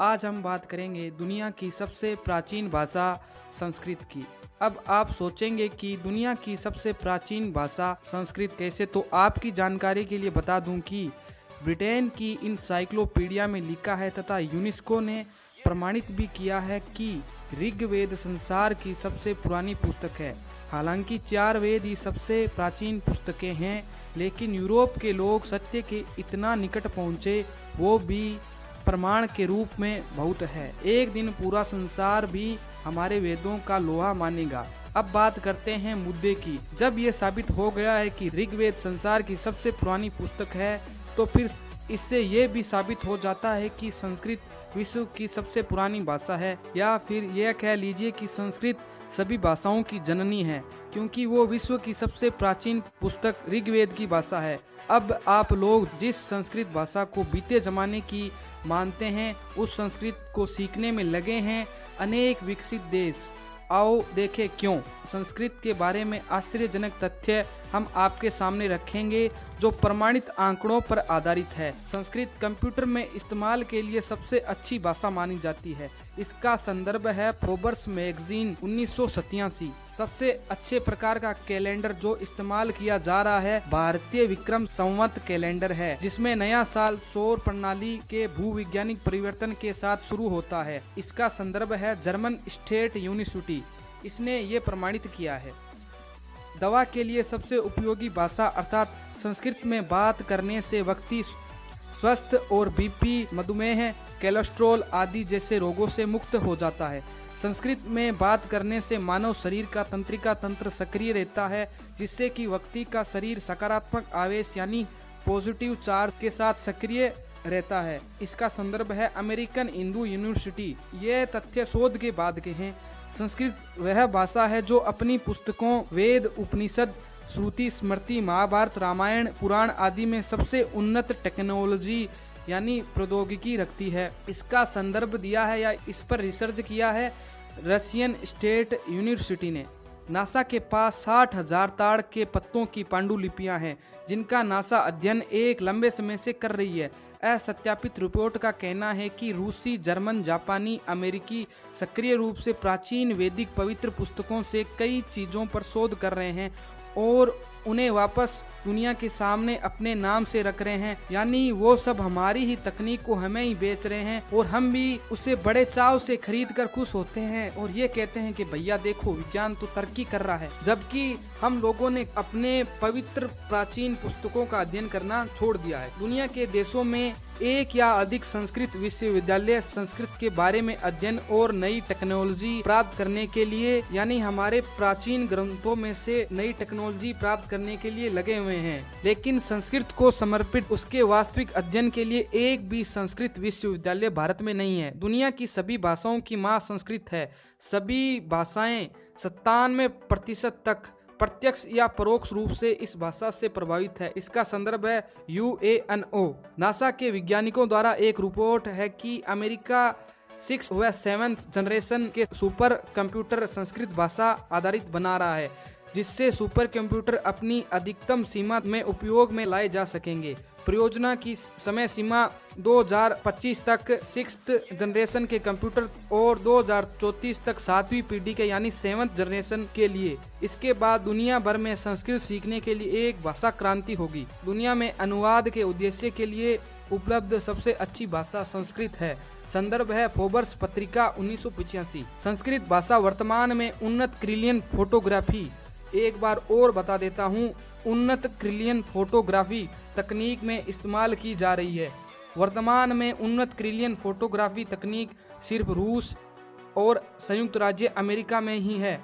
आज हम बात करेंगे दुनिया की सबसे प्राचीन भाषा संस्कृत की। अब आप सोचेंगे कि दुनिया की सबसे प्राचीन भाषा संस्कृत कैसे, तो आपकी जानकारी के लिए बता दूं कि ब्रिटेन की इंसाइक्लोपीडिया में लिखा है तथा यूनेस्को ने प्रमाणित भी किया है कि ऋग्वेद संसार की सबसे पुरानी पुस्तक है। हालांकि 4 वेद ही सबसे प्राचीन पुस्तकें हैं, लेकिन यूरोप के लोग सत्य के इतना निकट पहुँचे वो भी प्रमाण के रूप में बहुत है। एक दिन पूरा संसार भी हमारे वेदों का लोहा मानेगा। अब बात करते हैं मुद्दे की। जब ये साबित हो गया है कि ऋग्वेद संसार की सबसे पुरानी पुस्तक है, तो फिर इससे ये भी साबित हो जाता है कि संस्कृत विश्व की सबसे पुरानी भाषा है, या फिर यह कह लीजिए कि संस्कृत सभी भाषाओं की जननी है, क्योंकि वो विश्व की सबसे प्राचीन पुस्तक ऋग्वेद की भाषा है। अब आप लोग जिस संस्कृत भाषा को बीते जमाने की मानते हैं, उस संस्कृत को सीखने में लगे हैं अनेक विकसित देश। आओ देखें क्यों। संस्कृत के बारे में आश्चर्यजनक तथ्य हम आपके सामने रखेंगे जो प्रमाणित आंकड़ों पर आधारित है। संस्कृत कंप्यूटर में इस्तेमाल के लिए सबसे अच्छी भाषा मानी जाती है। इसका संदर्भ है फोर्ब्स मैगजीन 1987। सबसे अच्छे प्रकार का कैलेंडर जो इस्तेमाल किया जा रहा है भारतीय विक्रम संवत कैलेंडर है, जिसमें नया साल सौर प्रणाली के भूविज्ञानिक परिवर्तन के साथ शुरू होता है। इसका संदर्भ है जर्मन स्टेट यूनिवर्सिटी, इसने ये प्रमाणित किया है। दवा के लिए सबसे उपयोगी भाषा अर्थात संस्कृत में बात करने से व्यक्ति स्वस्थ और बीपी, मधुमेह, कोलेस्ट्रॉल आदि जैसे रोगों से मुक्त हो जाता है। संस्कृत में बात करने से मानव शरीर का तंत्रिका तंत्र सक्रिय रहता है, जिससे कि व्यक्ति का शरीर सकारात्मक आवेश यानी पॉजिटिव चार्ज के साथ सक्रिय रहता है। इसका संदर्भ है अमेरिकन हिंदू यूनिवर्सिटी। ये तथ्य शोध के बाद के हैं। संस्कृत वह भाषा है जो अपनी पुस्तकों वेद, उपनिषद, श्रुति, स्मृति, महाभारत, रामायण, पुराण आदि में सबसे उन्नत टेक्नोलॉजी यानी प्रौद्योगिकी रखती है। इसका संदर्भ दिया है या इस पर रिसर्च किया है रशियन स्टेट यूनिवर्सिटी ने। नासा के पास 60,000 ताड़ के पत्तों की पांडुलिपियां हैं, जिनका नासा अध्ययन एक लंबे समय से कर रही है। असत्यापित रिपोर्ट का कहना है कि रूसी, जर्मन, जापानी, अमेरिकी सक्रिय रूप से प्राचीन वैदिक पवित्र पुस्तकों से कई चीज़ों पर शोध कर रहे हैं और उन्हें वापस दुनिया के सामने अपने नाम से रख रहे हैं, यानी वो सब हमारी ही तकनीक को हमें ही बेच रहे हैं और हम भी उसे बड़े चाव से खरीद कर खुश होते हैं और ये कहते हैं कि भैया देखो विज्ञान तो तरक्की कर रहा है, जबकि हम लोगों ने अपने पवित्र प्राचीन पुस्तकों का अध्ययन करना छोड़ दिया है। दुनिया के देशों में एक या अधिक संस्कृत विश्वविद्यालय संस्कृत के बारे में अध्ययन और नई टेक्नोलॉजी प्राप्त करने के लिए यानी हमारे प्राचीन ग्रंथों में से नई टेक्नोलॉजी प्राप्त करने के लिए लगे हुए हैं, लेकिन संस्कृत को समर्पित उसके वास्तविक अध्ययन के लिए एक भी संस्कृत विश्वविद्यालय भारत में नहीं है। दुनिया की सभी भाषाओं की माँ संस्कृत है। सभी भाषाएं 97% तक प्रत्यक्ष या परोक्ष रूप से इस भाषा से प्रभावित है। इसका संदर्भ है UANO। नासा के वैज्ञानिकों द्वारा एक रिपोर्ट है कि अमेरिका 6th व 7th जनरेशन के सुपर कंप्यूटर संस्कृत भाषा आधारित बना रहा है, जिससे सुपर कंप्यूटर अपनी अधिकतम सीमा में उपयोग में लाए जा सकेंगे। परियोजना की समय सीमा 2025 तक 6th जनरेशन के कंप्यूटर और 2034 तक 7वीं पीढ़ी के यानी 7th जनरेशन के लिए। इसके बाद दुनिया भर में संस्कृत सीखने के लिए एक भाषा क्रांति होगी। दुनिया में अनुवाद के उद्देश्य के लिए उपलब्ध सबसे अच्छी भाषा संस्कृत है। संदर्भ है फोर्ब्स पत्रिका 1985। संस्कृत भाषा वर्तमान में उन्नत क्रिलियन फोटोग्राफी, एक बार और बता देता हूँ, उन्नत क्रिलियन फोटोग्राफी तकनीक में इस्तेमाल की जा रही है। वर्तमान में उन्नत क्रिलियन फोटोग्राफी तकनीक सिर्फ रूस और संयुक्त राज्य अमेरिका में ही है।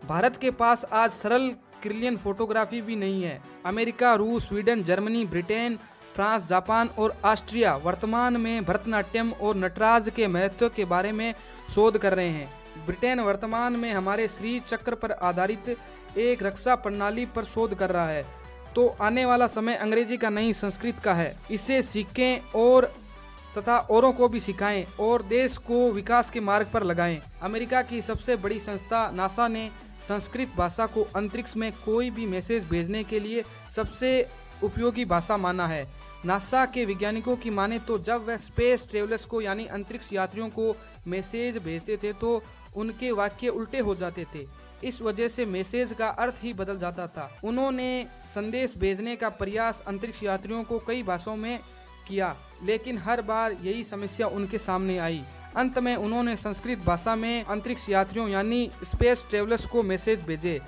भारत के पास आज सरल क्रिलियन फोटोग्राफी भी नहीं है। अमेरिका, रूस, Sweden, Germany, Britain, France, Japan और ऑस्ट्रिया वर्तमान में भरतनाट्यम और नटराज के महत्व के बारे में शोध कर रहे हैं। ब्रिटेन वर्तमान में हमारे श्री चक्र पर आधारित एक रक्षा प्रणाली पर शोध कर रहा है। तो आने वाला समय अंग्रेजी का नहीं संस्कृत का है। इसे सीखें और तथा औरों को भी सिखाएं और देश को विकास के मार्ग पर लगाएं। अमेरिका की सबसे बड़ी संस्था नासा ने संस्कृत भाषा को अंतरिक्ष में कोई भी मैसेज भेजने के लिए सबसे उपयोगी भाषा माना है। नासा के वैज्ञानिकों की माने तो जब वह स्पेस ट्रेवलर्स को यानी अंतरिक्ष यात्रियों को मैसेज भेजते थे तो उनके वाक्य उल्टे हो जाते थे। इस वजह से मैसेज का अर्थ ही बदल जाता था। उन्होंने संदेश भेजने का प्रयास अंतरिक्ष यात्रियों को कई भाषाओं में किया, लेकिन हर बार यही समस्या उनके सामने आई। अंत में उन्होंने संस्कृत भाषा में अंतरिक्ष यात्रियों यानी स्पेस ट्रेवलर्स को मैसेज भेजे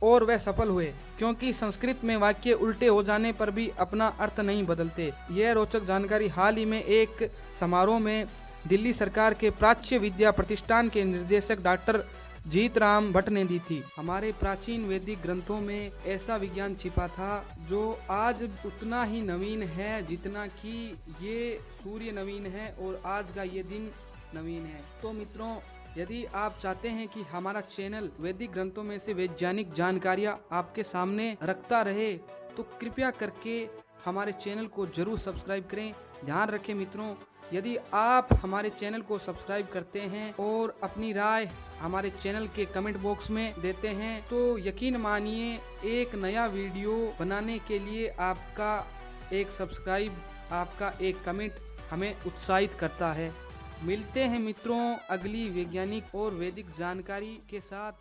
और वह सफल हुए, क्योंकि संस्कृत में वाक्य उल्टे हो जाने पर भी अपना अर्थ नहीं बदलते। यह रोचक जानकारी हाल ही में एक समारोह में दिल्ली सरकार के प्राच्य विद्या प्रतिष्ठान के निर्देशक डॉक्टर जीतराम भट्ट ने दी थी। हमारे प्राचीन वैदिक ग्रंथों में ऐसा विज्ञान छिपा था जो आज उतना ही नवीन है जितना कि ये सूर्य नवीन है और आज का ये दिन नवीन है। तो मित्रों, यदि आप चाहते हैं कि हमारा चैनल वैदिक ग्रंथों में से वैज्ञानिक जानकारियाँ आपके सामने रखता रहे तो कृपया करके हमारे चैनल को जरूर सब्सक्राइब करें। ध्यान रखें मित्रों, यदि आप हमारे चैनल को सब्सक्राइब करते हैं और अपनी राय हमारे चैनल के कमेंट बॉक्स में देते हैं तो यकीन मानिए एक नया वीडियो बनाने के लिए आपका एक सब्सक्राइब, आपका एक कमेंट हमें उत्साहित करता है। मिलते हैं मित्रों अगली वैज्ञानिक और वैदिक जानकारी के साथ।